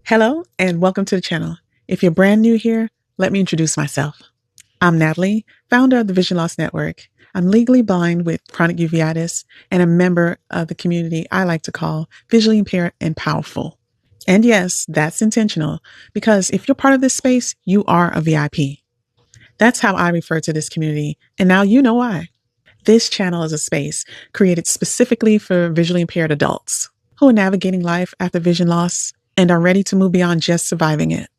Hello and welcome to the channel. If you're brand new here, let me introduce myself. I'm Natalie, founder of the Vision Loss Network. I'm legally blind with chronic uveitis and a member of the community I like to call visually impaired and powerful. And yes, that's intentional because if you're part of this space, you are a VIP. That's how I refer to this community, and now you know why. This channel is a space created specifically for visually impaired adults who are navigating life after vision loss and are ready to move beyond just surviving it.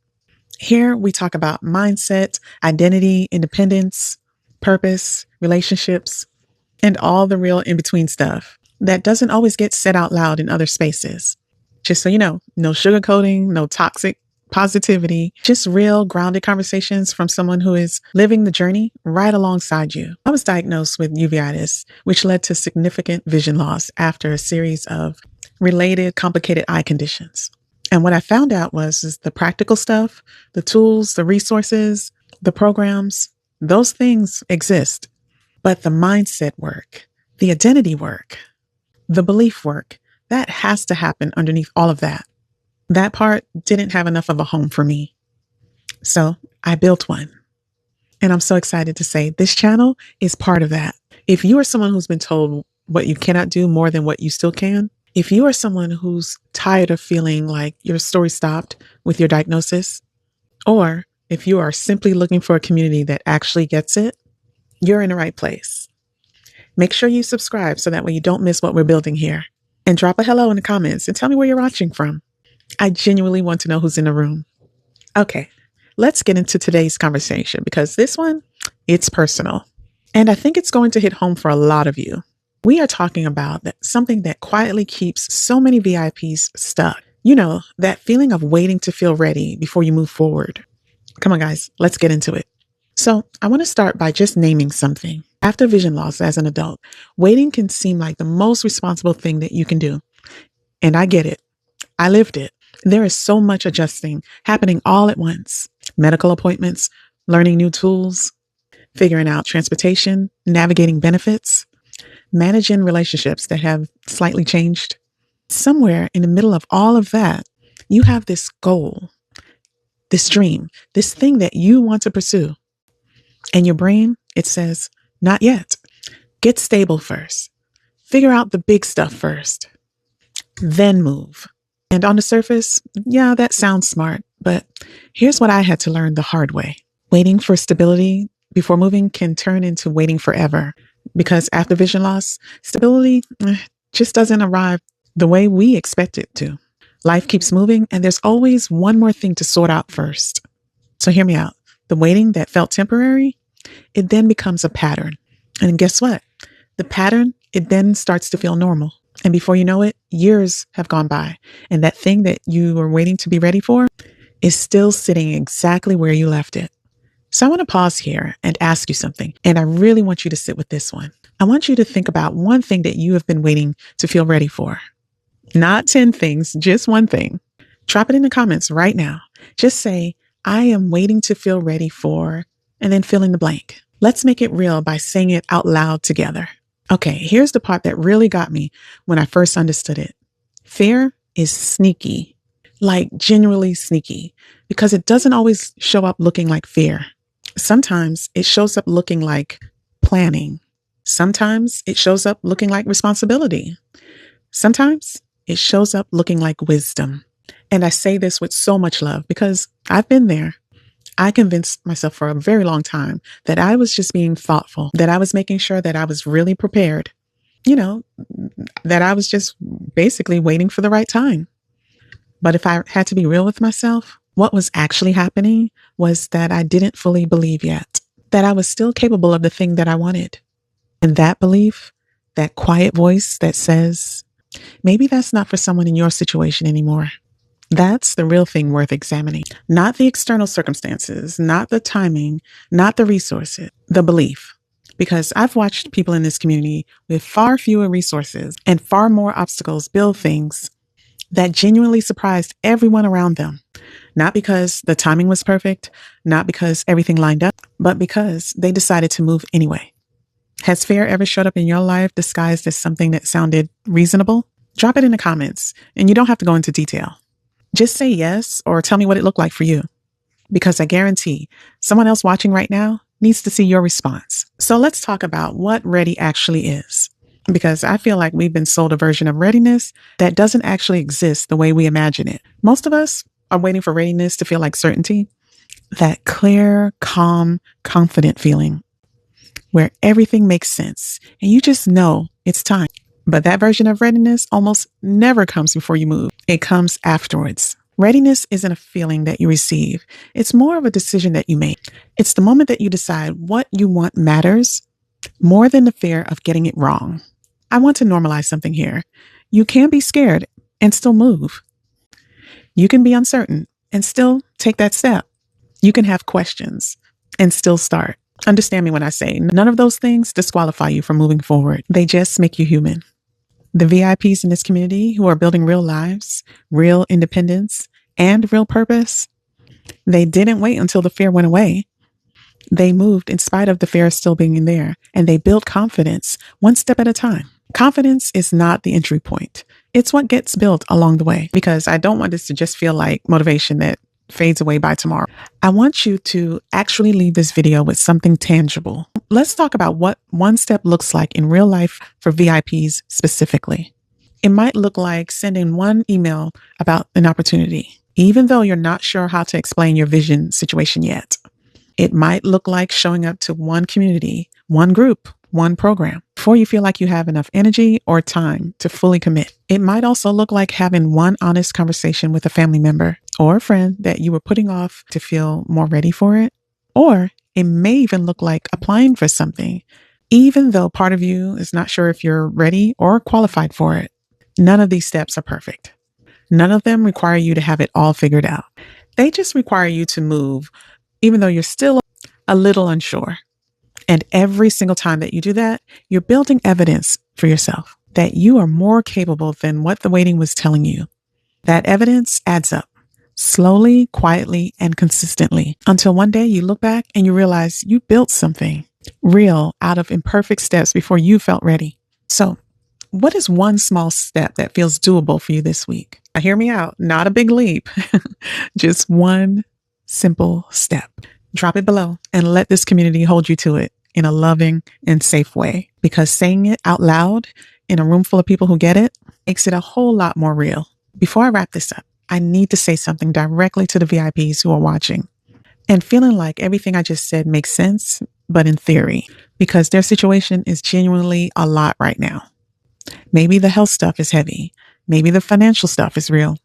Here we talk about mindset, identity, independence, purpose, relationships, and all the real in-between stuff that doesn't always get said out loud in other spaces. Just so you know, no sugarcoating, no toxic positivity, just real grounded conversations from someone who is living the journey right alongside you. I was diagnosed with uveitis, which led to significant vision loss after a series of related complicated eye conditions. And what I found out is the practical stuff, the tools, the resources, the programs, those things exist. But the mindset work, the identity work, the belief work, that has to happen underneath all of that. That part didn't have enough of a home for me. So I built one. And I'm so excited to say this channel is part of that. If you are someone who's been told what you cannot do more than what you still can, if you are someone who's tired of feeling like your story stopped with your diagnosis, or if you are simply looking for a community that actually gets it, you're in the right place. Make sure you subscribe so that way you don't miss what we're building here. And drop a hello in the comments and tell me where you're watching from. I genuinely want to know who's in the room. Okay, let's get into today's conversation because this one, it's personal. And I think it's going to hit home for a lot of you. We are talking about something that quietly keeps so many VIPs stuck. You know, that feeling of waiting to feel ready before you move forward. Come on, guys, let's get into it. So I want to start by just naming something. After vision loss as an adult, waiting can seem like the most responsible thing that you can do. And I get it. I lived it. There is so much adjusting happening all at once. Medical appointments, learning new tools, figuring out transportation, navigating benefits, managing relationships that have slightly changed. Somewhere in the middle of all of that, you have this goal, this dream, this thing that you want to pursue. And your brain, it says, not yet. Get stable first. Figure out the big stuff first. Then move. And on the surface, yeah, that sounds smart, but here's what I had to learn the hard way. Waiting for stability before moving can turn into waiting forever. Because after vision loss, stability just doesn't arrive the way we expect it to. Life keeps moving, and there's always one more thing to sort out first. So hear me out. The waiting that felt temporary, it then becomes a pattern. And guess what? The pattern, it then starts to feel normal. And before you know it, years have gone by. And that thing that you were waiting to be ready for is still sitting exactly where you left it. So I want to pause here and ask you something. And I really want you to sit with this one. I want you to think about one thing that you have been waiting to feel ready for. Not 10 things, just one thing. Drop it in the comments right now. Just say, I am waiting to feel ready for, and then fill in the blank. Let's make it real by saying it out loud together. Okay, here's the part that really got me when I first understood it. Fear is sneaky, like genuinely sneaky, because it doesn't always show up looking like fear. Sometimes it shows up looking like planning. Sometimes it shows up looking like responsibility. Sometimes it shows up looking like wisdom. And I say this with so much love because I've been there. I convinced myself for a very long time that I was just being thoughtful, that I was making sure that I was really prepared, that I was just basically waiting for the right time. But if I had to be real with myself, what was actually happening was that I didn't fully believe yet, that I was still capable of the thing that I wanted. And that belief, that quiet voice that says, maybe that's not for someone in your situation anymore. That's the real thing worth examining. Not the external circumstances, not the timing, not the resources, the belief. Because I've watched people in this community with far fewer resources and far more obstacles build things that genuinely surprised everyone around them. Not because the timing was perfect, not because everything lined up, but because they decided to move anyway. Has fear ever showed up in your life disguised as something that sounded reasonable? Drop it in the comments, and you don't have to go into detail. Just say yes or tell me what it looked like for you, because I guarantee someone else watching right now needs to see your response. So let's talk about what ready actually is, because I feel like we've been sold a version of readiness that doesn't actually exist the way we imagine it. Most of us are waiting for readiness to feel like certainty, that clear, calm, confident feeling where everything makes sense and you just know it's time. But that version of readiness almost never comes before you move. It comes afterwards. Readiness isn't a feeling that you receive. It's more of a decision that you make. It's the moment that you decide what you want matters more than the fear of getting it wrong. I want to normalize something here. You can be scared and still move. You can be uncertain and still take that step. You can have questions and still start. Understand me when I say none of those things disqualify you from moving forward. They just make you human. The VIPs in this community who are building real lives, real independence, and real purpose, they didn't wait until the fear went away. They moved in spite of the fear still being there, and they built confidence one step at a time. Confidence is not the entry point. It's what gets built along the way, because I don't want this to just feel like motivation that fades away by tomorrow. I want you to actually leave this video with something tangible. Let's talk about what one step looks like in real life for VIPs specifically. It might look like sending one email about an opportunity, even though you're not sure how to explain your vision situation yet. It might look like showing up to one community, one group, one program before you feel like you have enough energy or time to fully commit. It might also look like having one honest conversation with a family member or a friend that you were putting off to feel more ready for it. Or it may even look like applying for something, even though part of you is not sure if you're ready or qualified for it. None of these steps are perfect. None of them require you to have it all figured out. They just require you to move, even though you're still a little unsure. And every single time that you do that, you're building evidence for yourself that you are more capable than what the waiting was telling you. That evidence adds up slowly, quietly, and consistently until one day you look back and you realize you built something real out of imperfect steps before you felt ready. So what is one small step that feels doable for you this week? Now, hear me out. Not a big leap, just one simple step. Drop it below and let this community hold you to it in a loving and safe way, because saying it out loud in a room full of people who get it makes it a whole lot more real. Before I wrap this up, I need to say something directly to the VIPs who are watching and feeling like everything I just said makes sense, but in theory, because their situation is genuinely a lot right now. Maybe the health stuff is heavy. Maybe the financial stuff is real.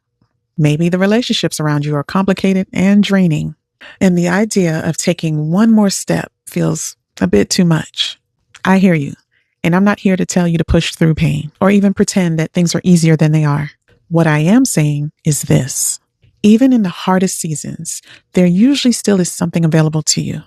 Maybe the relationships around you are complicated and draining. And the idea of taking one more step feels a bit too much. I hear you. And I'm not here to tell you to push through pain or even pretend that things are easier than they are. What I am saying is this: even in the hardest seasons, there usually still is something available to you.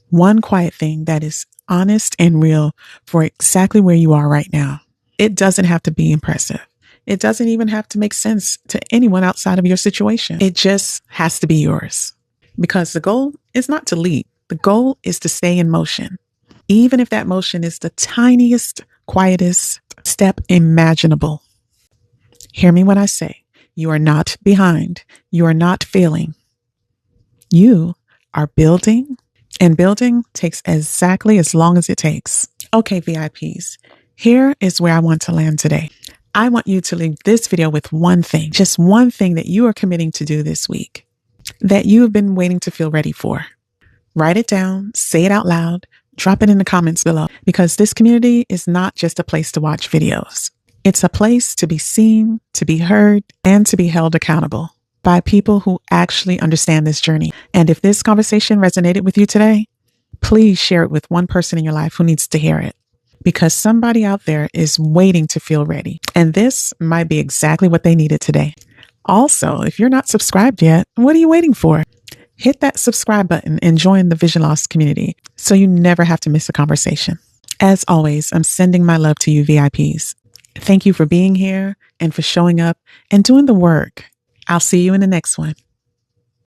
One quiet thing that is honest and real for exactly where you are right now. It doesn't have to be impressive. It doesn't even have to make sense to anyone outside of your situation. It just has to be yours. Because the goal is not to leap. The goal is to stay in motion. Even if that motion is the tiniest, quietest step imaginable. Hear me when I say, you are not behind. You are not failing. You are building, and building takes exactly as long as it takes. Okay, VIPs, here is where I want to land today. I want you to leave this video with one thing, just one thing that you are committing to do this week, that you have been waiting to feel ready for. Write it down, say it out loud, drop it in the comments below, because this community is not just a place to watch videos. It's a place to be seen, to be heard, and to be held accountable by people who actually understand this journey. And if this conversation resonated with you today, please share it with one person in your life who needs to hear it, because somebody out there is waiting to feel ready. And this might be exactly what they needed today. Also, if you're not subscribed yet, what are you waiting for? Hit that subscribe button and join the Vision Loss community so you never have to miss a conversation. As always, I'm sending my love to you VIPs. Thank you for being here and for showing up and doing the work. I'll see you in the next one.